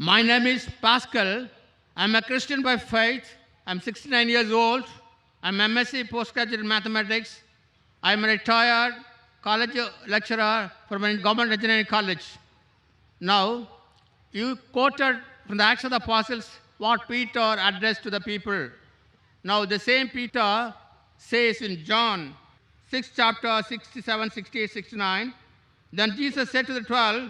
My name is Pascal. I'm a Christian by faith. I'm 69 years old. I'm MSc postgraduate in mathematics. I'm a retired college lecturer from a government engineering college. Now, you quoted from the Acts of the Apostles what Peter addressed to the people. Now, the same Peter says in John 6 chapter 67, 68, 69, then Jesus said to the 12,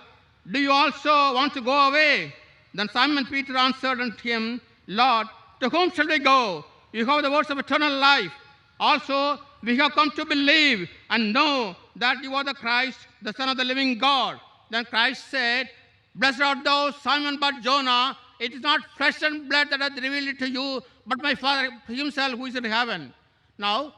do you also want to go away? Then Simon Peter answered unto him, Lord, to whom shall we go? You have the words of eternal life. Also, we have come to believe and know that you are the Christ, the Son of the living God. Then Christ said, blessed art thou, Simon Bar-Jonah. It is not flesh and blood that hath revealed it to you, but my Father himself who is in heaven. Now,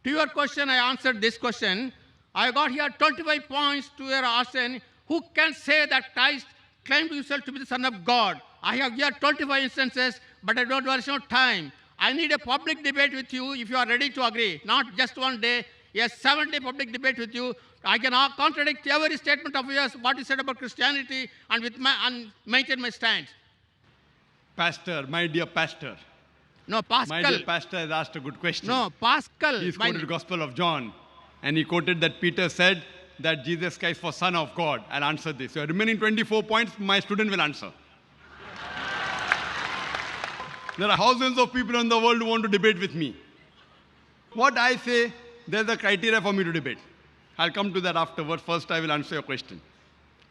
to your question, I answered this question. I got here 25 points to your asking, who can say that Christ claimed himself to be the Son of God? I have here 25 instances, but I don't waste no time. I need a public debate with you if you are ready to agree. Not just one day, a 7-day public debate with you. I can contradict every statement of yours, what you said about Christianity, and maintain my stand. Pastor, my dear pastor. No, Pascal. My dear pastor has asked a good question. No, Pascal. He's quoted the Gospel of John, and he quoted that Peter said that Jesus Christ was Son of God. I'll answer this. Your remaining 24 points, my student will answer. There are thousands of people in the world who want to debate with me. What I say, there's a criteria for me to debate. I'll come to that afterwards. First, I will answer your question.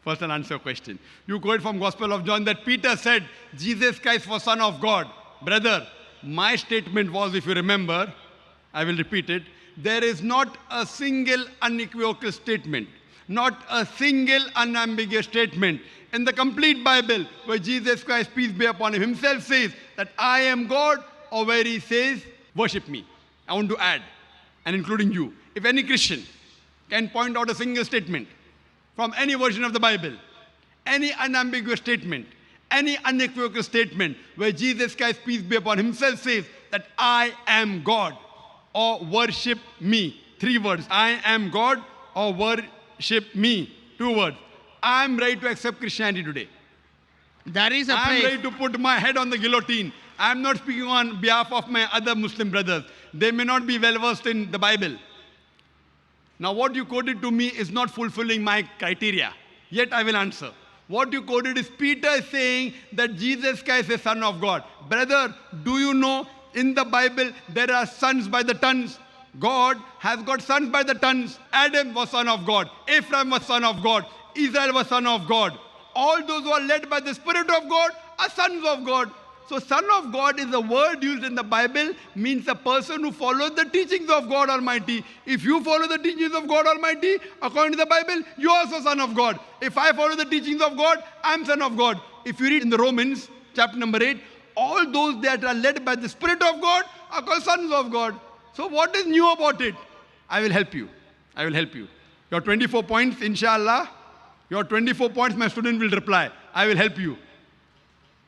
First, I'll answer your question. You quote from Gospel of John that Peter said, Jesus Christ was Son of God. Brother, my statement was, if you remember, I will repeat it, there is not a single unequivocal statement, not a single unambiguous statement in the complete Bible where Jesus Christ, peace be upon him, himself says that I am God, or where he says, worship me. I want to add, and including you. If any Christian can point out a single statement from any version of the Bible, any unambiguous statement, any unequivocal statement where Jesus Christ, peace be upon himself, says that I am God, or worship me. 3 words. I am God, or worship me. 2 words. I am ready to accept Christianity today. There is a I am place. ready to put my head on the guillotine. I am not speaking on behalf of my other Muslim brothers. They may not be well versed in the Bible. Now, what you quoted to me is not fulfilling my criteria. Yet I will answer. What you quoted is Peter saying that Jesus Christ is Son of God. Brother, do you know in the Bible there are sons by the tons? God has got sons by the tons. Adam was son of God. Ephraim was son of God. Israel was son of God. All those who are led by the Spirit of God are sons of God. So Son of God is a word used in the Bible, means a person who follows the teachings of God Almighty. If you follow the teachings of God Almighty, according to the Bible, you are also son of God. If I follow the teachings of God, I am son of God. If you read in the Romans, chapter number 8, all those that are led by the Spirit of God are called sons of God. So what is new about it? I will help you. I will help you. Your 24 points, inshallah, your 24 points, my student will reply. I will help you.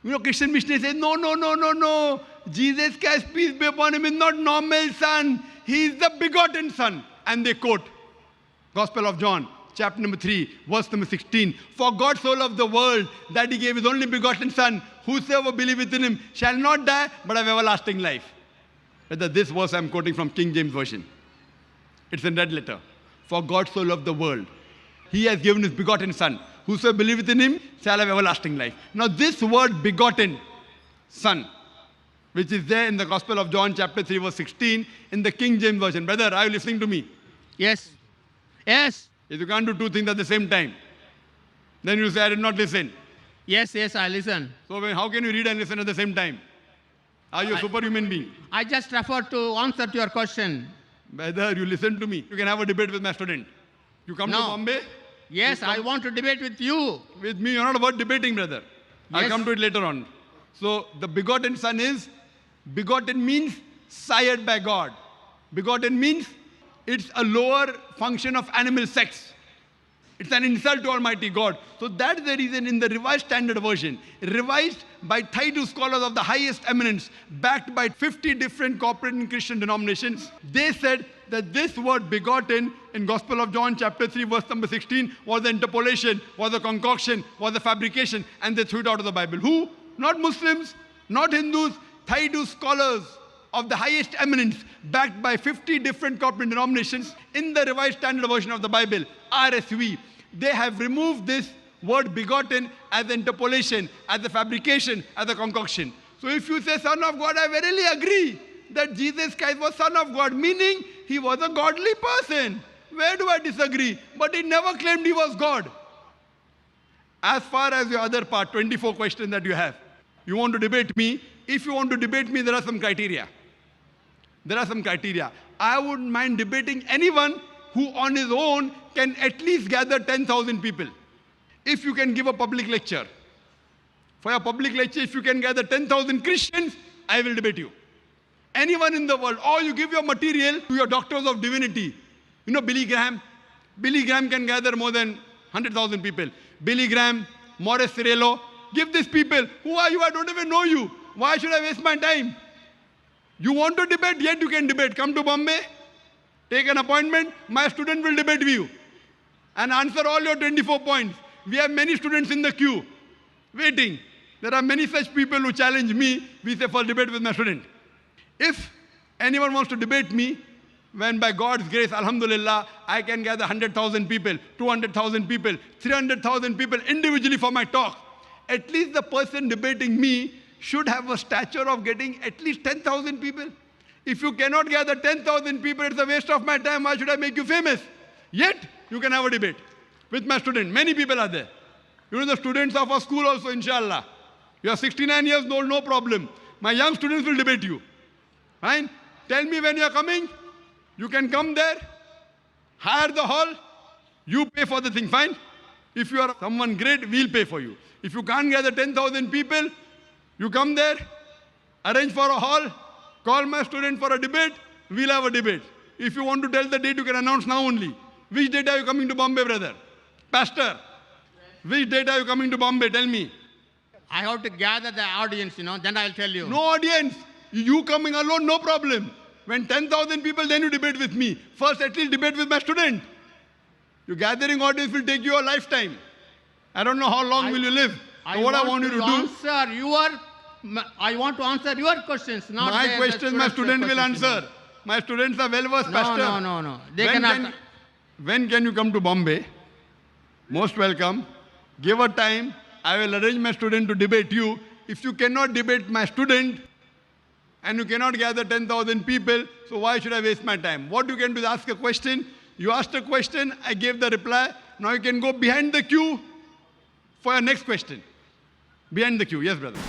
You know, Christian missionaries say, no. Jesus Christ, peace be upon him, is not normal son. He is the begotten son. And they quote Gospel of John, chapter number 3, verse number 16. For God so loved the world that he gave his only begotten son. Whosoever believeth in him shall not die, but have everlasting life. Whether this verse I'm quoting from King James Version. It's in red letter. For God so loved the world. He has given his begotten son. Whosoever believeth in him shall have everlasting life. Now this word begotten son, which is there in the Gospel of John chapter 3 verse 16 in the King James Version. Brother, are you listening to me? Yes. Yes. If you can't do 2 things at the same time, then you say, I did not listen. Yes, I listen. So how can you read and listen at the same time? Are you a superhuman being? I just refer to answer to your question. Brother, you listen to me. You can have a debate with my student. You come to Bombay. Yes, I want to debate with you. With me, you're not about debating, brother. I'll come to it later on. So the begotten son is, begotten means sired by God. Begotten means it's a lower function of animal sex. It's an insult to Almighty God. So that's the reason in the Revised Standard Version, revised by 32 scholars of the highest eminence, backed by 50 different corporate and Christian denominations, they said that this word begotten in Gospel of John chapter 3 verse number 16 was the interpolation, was the concoction, was the fabrication, and they threw it out of the Bible. Who? Not Muslims, not Hindus, 32 scholars of the highest eminence, backed by 50 different corporate denominations in the Revised Standard Version of the Bible, RSV. They have removed this word begotten as interpolation, as a fabrication, as a concoction. So if you say Son of God, I verily agree that Jesus Christ was Son of God, meaning he was a godly person. Where do I disagree? But he never claimed he was God. As far as your other part, 24 questions that you have, you want to debate me. If you want to debate me, there are some criteria. There are some criteria. I wouldn't mind debating anyone who on his own can at least gather 10,000 people. If you can give a public lecture. For a public lecture, if you can gather 10,000 Christians, I will debate you. Anyone in the world, or you give your material to your doctors of divinity. You know Billy Graham? Billy Graham can gather more than 100,000 people. Billy Graham, Morris Cerullo, give these people. Who are you? I don't even know you. Why should I waste my time? You want to debate? Yet you can debate. Come to Bombay, take an appointment. My student will debate with you and answer all your 24 points. We have many students in the queue waiting. There are many such people who challenge me. We say, for debate with my student. If anyone wants to debate me, when by God's grace, alhamdulillah, I can gather 100,000 people, 200,000 people, 300,000 people individually for my talk, at least the person debating me should have a stature of getting at least 10,000 people. If you cannot gather 10,000 people, it's a waste of my time. Why should I make you famous? Yet, you can have a debate with my student. Many people are there. You know the students of our school also, inshallah. You are 69 years old, no problem. My young students will debate you. Fine? Tell me when you are coming. You can come there, hire the hall, you pay for the thing, fine? If you are someone great, we'll pay for you. If you can't gather 10,000 people, you come there, arrange for a hall, call my student for a debate, we'll have a debate. If you want to tell the date, you can announce now only. Which date are you coming to Bombay, brother? Pastor, which date are you coming to Bombay? Tell me. I have to gather the audience, then I'll tell you. No audience. You coming alone, no problem. When 10,000 people, then you debate with me. First, at least debate with my student. Your gathering audience will take you a lifetime. I don't know how long will you live. So what I want you to do... I want to answer your questions, not my questions, my student will answer. My students are well-versed, Pastor. No. They cannot... When can you come to Bombay? Most welcome. Give a time. I will arrange my student to debate you. If you cannot debate my student, and you cannot gather 10,000 people, so why should I waste my time? What you can do is ask a question. You asked a question, I gave the reply. Now you can go behind the queue for your next question. Behind the queue. Yes, brother.